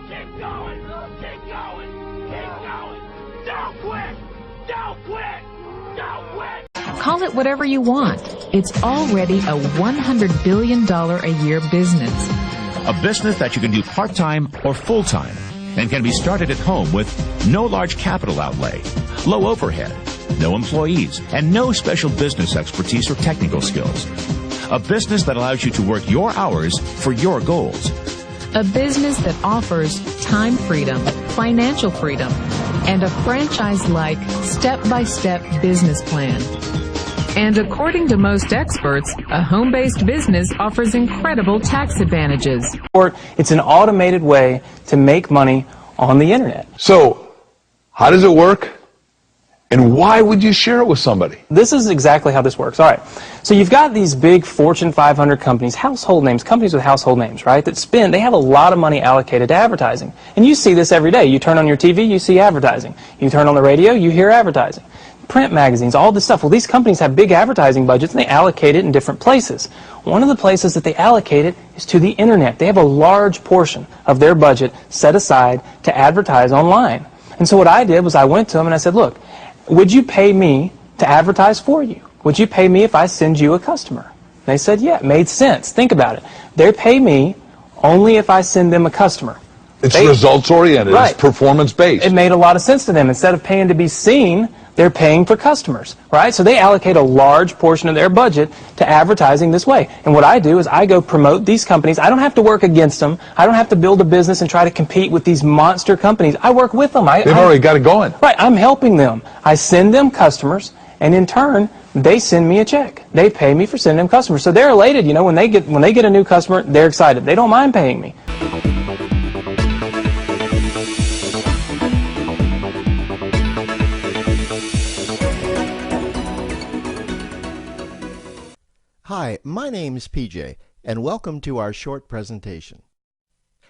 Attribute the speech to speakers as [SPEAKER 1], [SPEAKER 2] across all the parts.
[SPEAKER 1] Keep going! Keep going! Keep going! Don't quit! Don't quit! Don't quit!
[SPEAKER 2] Call it whatever you want. It's already a $100 billion a year business.
[SPEAKER 3] A business that you can do part-time or full-time and can be started at home with no large capital outlay, low overhead, no employees, and no special business expertise or technical skills. A business that allows you to work your hours for your goals.
[SPEAKER 2] A business that offers time freedom, financial freedom, and a franchise-like, step-by-step business plan. And according to most experts, a home-based business offers incredible tax advantages.
[SPEAKER 4] It's an automated way to make money on the internet.
[SPEAKER 5] So, how does it work? And why would you share it with somebody?
[SPEAKER 4] This is exactly how this works. All right. So you've got these big Fortune 500 companies, household names, companies with household names, right, they have a lot of money allocated to advertising. And you see this every day. You turn on your TV, you see advertising. You turn on the radio, you hear advertising. Print magazines, all this stuff. Well, these companies have big advertising budgets and they allocate it in different places. One of the places that they allocate it is to the internet. They have a large portion of their budget set aside to advertise online. And so what I did was I went to them and I said, look, would you pay me to advertise for you? Would you pay me if I send you a customer? They said, yeah, it made sense. Think about it. They pay me only if I send them a customer.
[SPEAKER 5] It's results-oriented.
[SPEAKER 4] Right.
[SPEAKER 5] It's performance-based.
[SPEAKER 4] It made a lot of sense to them. Instead of paying to be seen, they're paying for customers, right? So they allocate a large portion of their budget to advertising this way. And what I do is I go promote these companies. I don't have to work against them. I don't have to build a business and try to compete with these monster companies. I work with them.
[SPEAKER 5] They've already got it going.
[SPEAKER 4] Right. I'm helping them. I send them customers, and in turn, they send me a check. They pay me for sending them customers. So they're elated. You know, when they get a new customer, they're excited. They don't mind paying me.
[SPEAKER 6] Hi, my name's PJ, and welcome to our short presentation.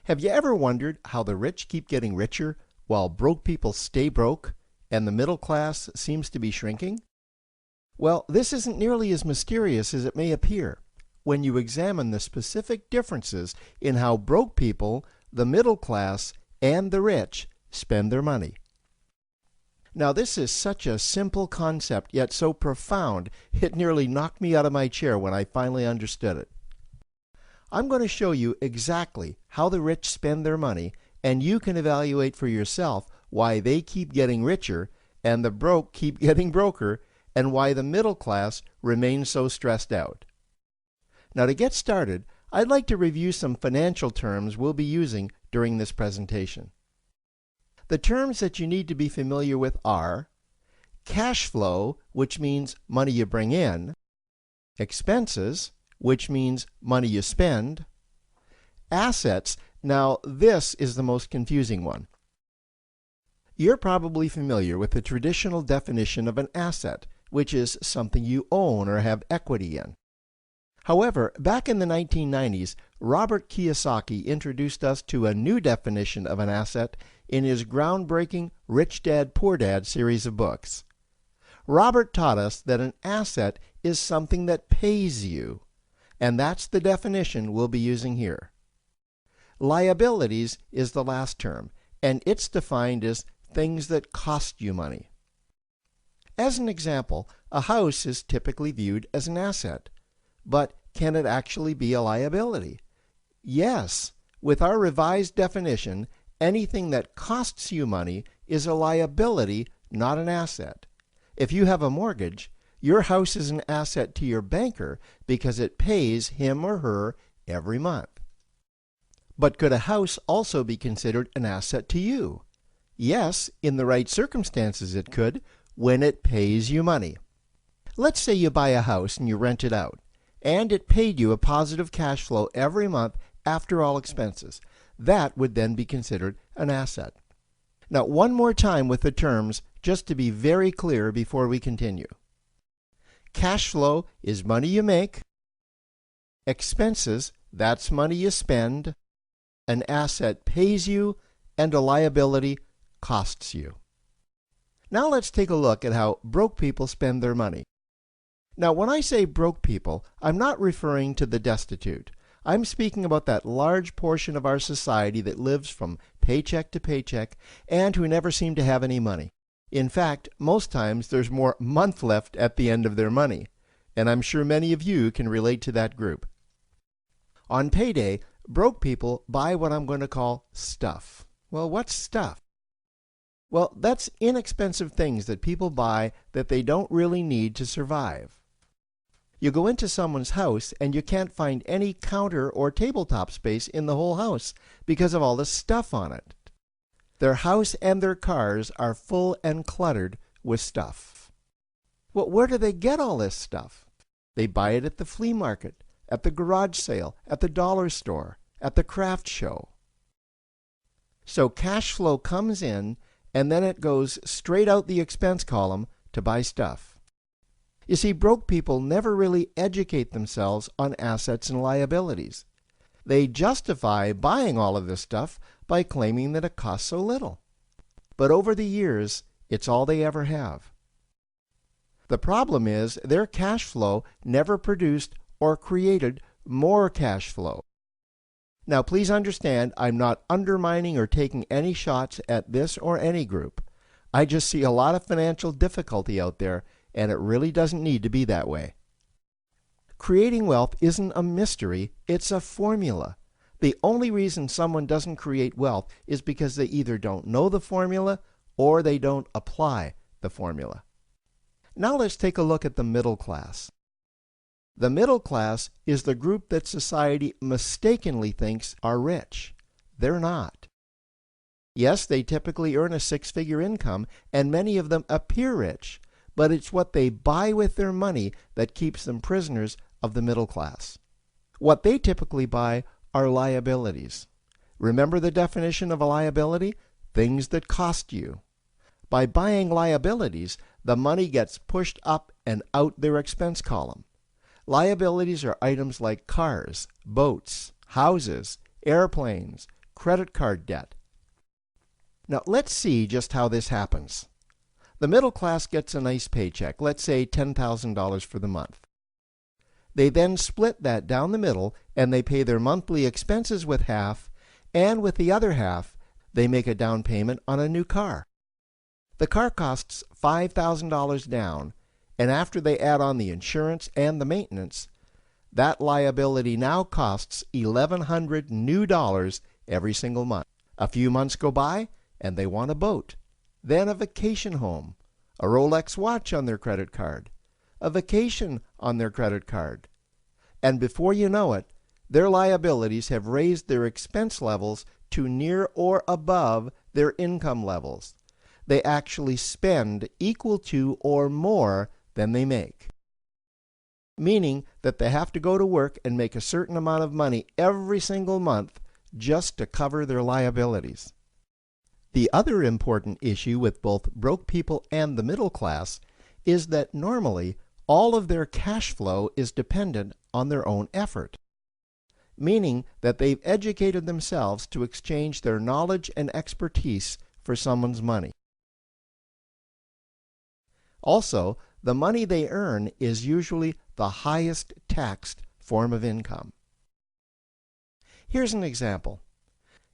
[SPEAKER 6] Have you ever wondered how the rich keep getting richer while broke people stay broke and the middle class seems to be shrinking? Well, this isn't nearly as mysterious as it may appear when you examine the specific differences in how broke people, the middle class, and the rich spend their money. Now, this is such a simple concept, yet so profound, it nearly knocked me out of my chair when I finally understood it. I'm going to show you exactly how the rich spend their money, and you can evaluate for yourself why they keep getting richer and the broke keep getting broker, and why the middle class remains so stressed out. Now, to get started, I'd like to review some financial terms we'll be using during this presentation. The terms that you need to be familiar with are cash flow, which means money you bring in, expenses, which means money you spend, assets. Now, this is the most confusing one. You're probably familiar with the traditional definition of an asset, which is something you own or have equity in. However, back in the 1990s, Robert Kiyosaki introduced us to a new definition of an asset in his groundbreaking Rich Dad, Poor Dad series of books. Robert taught us that an asset is something that pays you, and that's the definition we'll be using here. Liabilities is the last term, and it's defined as things that cost you money. As an example, a house is typically viewed as an asset, but can it actually be a liability? Yes. With our revised definition, anything that costs you money is a liability, not an asset. If you have a mortgage, your house is an asset to your banker because it pays him or her every month. But could a house also be considered an asset to you? Yes, in the right circumstances it could, when it pays you money. Let's say you buy a house and you rent it out, and it paid you a positive cash flow every month after all expenses. That would then be considered an asset. Now, one more time with the terms, just to be very clear before we continue. Cash flow is money you make. Expenses, that's money you spend. An asset pays you, and a liability costs you. Now let's take a look at how broke people spend their money. Now, when I say broke people, I'm not referring to the destitute. I'm speaking about that large portion of our society that lives from paycheck to paycheck, and who never seem to have any money. In fact, most times there's more month left at the end of their money, and I'm sure many of you can relate to that group. On payday, broke people buy what I'm going to call stuff. Well, what's stuff? Well, that's inexpensive things that people buy that they don't really need to survive. You go into someone's house and you can't find any counter or tabletop space in the whole house because of all the stuff on it. Their house and their cars are full and cluttered with stuff. Well, where do they get all this stuff? They buy it at the flea market, at the garage sale, at the dollar store, at the craft show. So cash flow comes in, and then it goes straight out the expense column to buy stuff. You see, broke people never really educate themselves on assets and liabilities. They justify buying all of this stuff by claiming that it costs so little. But over the years, it's all they ever have. The problem is their cash flow never produced or created more cash flow. Now, please understand, I'm not undermining or taking any shots at this or any group. I just see a lot of financial difficulty out there, and it really doesn't need to be that way. Creating wealth isn't a mystery, it's a formula. The only reason someone doesn't create wealth is because they either don't know the formula or they don't apply the formula. Now let's take a look at the middle class. The middle class is the group that society mistakenly thinks are rich. They're not. Yes, they typically earn a six-figure income, and many of them appear rich, but it's what they buy with their money that keeps them prisoners of the middle class. What they typically buy are liabilities. Remember the definition of a liability? Things that cost you. By buying liabilities, the money gets pushed up and out their expense column. Liabilities are items like cars, boats, houses, airplanes, credit card debt. Now let's see just how this happens. The middle class gets a nice paycheck, let's say $10,000 for the month. They then split that down the middle and they pay their monthly expenses with half, and with the other half, they make a down payment on a new car. The car costs $5,000 down, and after they add on the insurance and the maintenance, that liability now costs $1,100 new dollars every single month. A few months go by, and they want a boat, then a vacation home, a Rolex watch on their credit card, a vacation on their credit card. And before you know it, their liabilities have raised their expense levels to near or above their income levels. They actually spend equal to or more than they make. Meaning that they have to go to work and make a certain amount of money every single month just to cover their liabilities. The other important issue with both broke people and the middle class is that normally all of their cash flow is dependent on their own effort. Meaning that they've educated themselves to exchange their knowledge and expertise for someone's money. Also, the money they earn is usually the highest taxed form of income. Here's an example.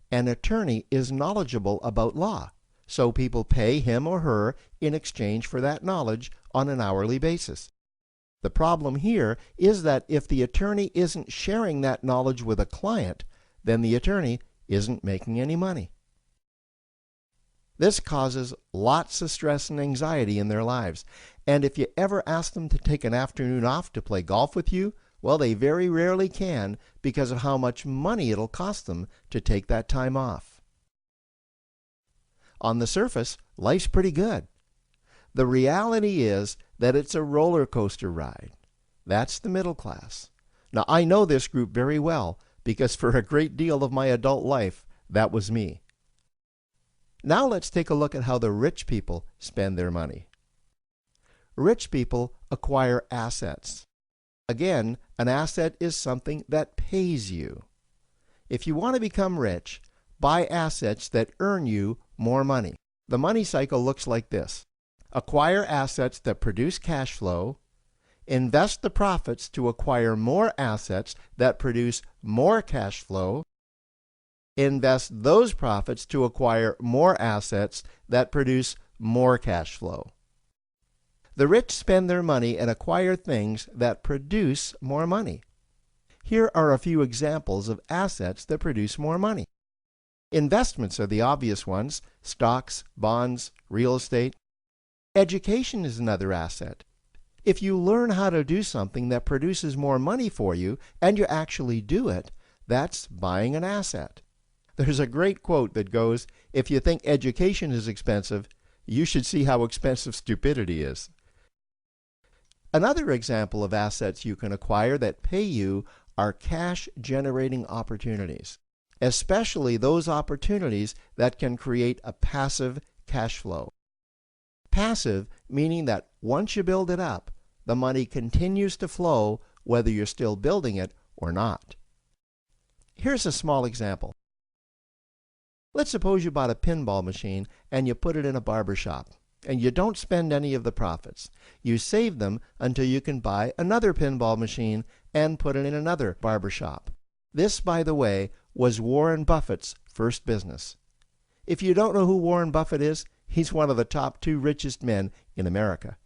[SPEAKER 6] An attorney is knowledgeable about law, so people pay him or her in exchange for that knowledge on an hourly basis. The problem here is that if the attorney isn't sharing that knowledge with a client, then the attorney isn't making any money. This causes lots of stress and anxiety in their lives, and if you ever ask them to take an afternoon off to play golf with you, well, they very rarely can because of how much money it'll cost them to take that time off. On the surface, life's pretty good. The reality is that it's a roller coaster ride. That's the middle class. Now, I know this group very well because for a great deal of my adult life, that was me. Now let's take a look at how the rich people spend their money. Rich people acquire assets. Again, an asset is something that pays you. If you want to become rich, buy assets that earn you more money. The money cycle looks like this. Acquire assets that produce cash flow, invest the profits to acquire more assets that produce more cash flow, invest those profits to acquire more assets that produce more cash flow. The rich spend their money and acquire things that produce more money. Here are a few examples of assets that produce more money. Investments are the obvious ones: stocks, bonds, real estate. Education is another asset. If you learn how to do something that produces more money for you and you actually do it, that's buying an asset. There's a great quote that goes, "If you think education is expensive, you should see how expensive stupidity is." Another example of assets you can acquire that pay you are cash-generating opportunities, especially those opportunities that can create a passive cash flow. Passive meaning that once you build it up, the money continues to flow whether you're still building it or not. Here's a small example. Let's suppose you bought a pinball machine and you put it in a barber shop, and you don't spend any of the profits. You save them until you can buy another pinball machine and put it in another barber shop. This, by the way, was Warren Buffett's first business. If you don't know who Warren Buffett is, he's one of the top 2 richest men in America.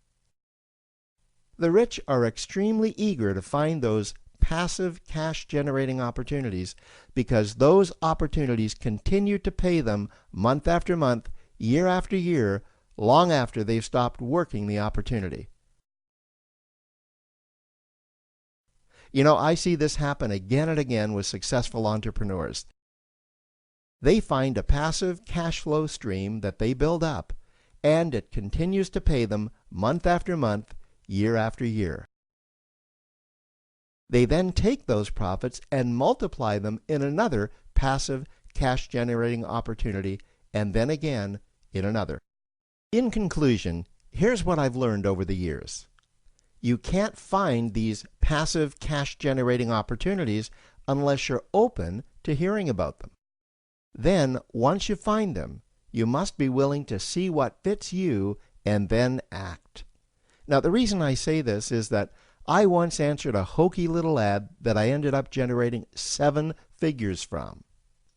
[SPEAKER 6] The rich are extremely eager to find those passive cash-generating opportunities because those opportunities continue to pay them month after month, year after year, long after they've stopped working the opportunity. You know, I see this happen again and again with successful entrepreneurs. They find a passive cash flow stream that they build up, and it continues to pay them month after month, year after year. They then take those profits and multiply them in another passive cash-generating opportunity, and then again in another. In conclusion, here's what I've learned over the years. You can't find these passive cash-generating opportunities unless you're open to hearing about them. Then, once you find them, you must be willing to see what fits you and then act. Now, the reason I say this is that I once answered a hokey little ad that I ended up generating 7 figures from,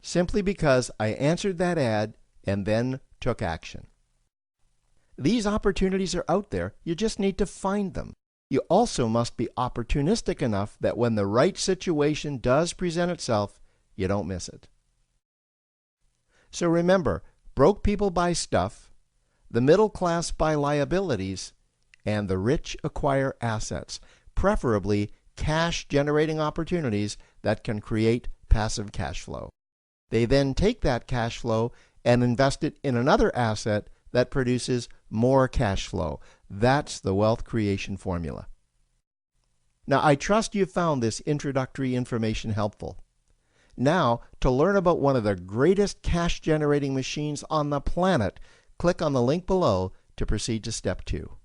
[SPEAKER 6] simply because I answered that ad and then took action. These opportunities are out there, you just need to find them. You also must be opportunistic enough that when the right situation does present itself, you don't miss it. So remember, broke people buy stuff, the middle class buy liabilities, and the rich acquire assets, preferably cash-generating opportunities that can create passive cash flow. They then take that cash flow and invest it in another asset that produces more cash flow. That's the wealth creation formula. Now, I trust you found this introductory information helpful. Now, to learn about one of the greatest cash-generating machines on the planet, click on the link below to proceed to step 2.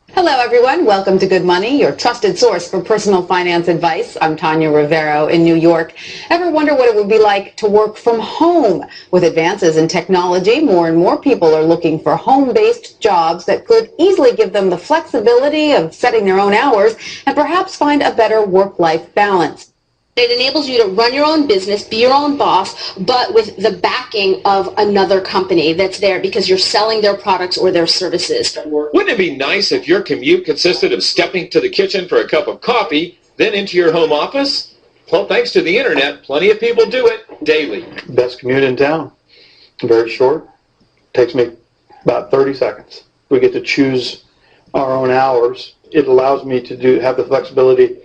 [SPEAKER 7] Hello everyone, welcome to Good Money, your trusted source for personal finance advice. I'm Tanya Rivero in New York. Ever wonder what it would be like to work from home? With advances in technology, more and more people are looking for home-based jobs that could easily give them the flexibility of setting their own hours and perhaps find a better work-life balance.
[SPEAKER 8] It enables you to run your own business, be your own boss, but with the backing of another company that's there because you're selling their products or their services.
[SPEAKER 9] Wouldn't it be nice if your commute consisted of stepping to the kitchen for a cup of coffee, then into your home office? Well, thanks to the internet, plenty of people do it daily.
[SPEAKER 10] Best commute in town. Very short. Takes me about 30 seconds. We get to choose our own hours. It allows me to have the flexibility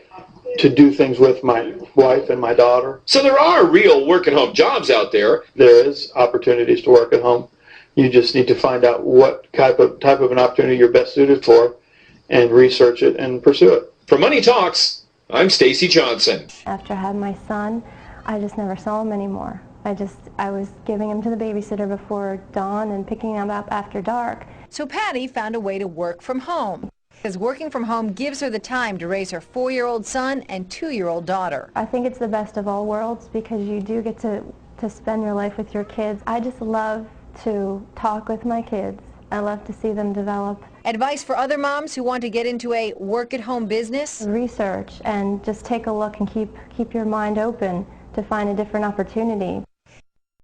[SPEAKER 10] to do things with my wife and my daughter.
[SPEAKER 9] So there are real work-at-home jobs out there.
[SPEAKER 10] There is opportunities to work at home. You just need to find out what type of an opportunity you're best suited for and research it and pursue it.
[SPEAKER 9] For Money Talks, I'm Stacy Johnson.
[SPEAKER 11] After I had my son, I just never saw him anymore. I was giving him to the babysitter before dawn and picking him up after dark.
[SPEAKER 12] So Patty found a way to work from home, because working from home gives her the time to raise her 4-year-old son and 2-year-old daughter.
[SPEAKER 11] I think it's the best of all worlds because you do get to spend your life with your kids. I just love to talk with my kids. I love to see them develop.
[SPEAKER 12] Advice for other moms who want to get into a work-at-home business?
[SPEAKER 11] Research and just take a look and keep your mind open to find a different opportunity.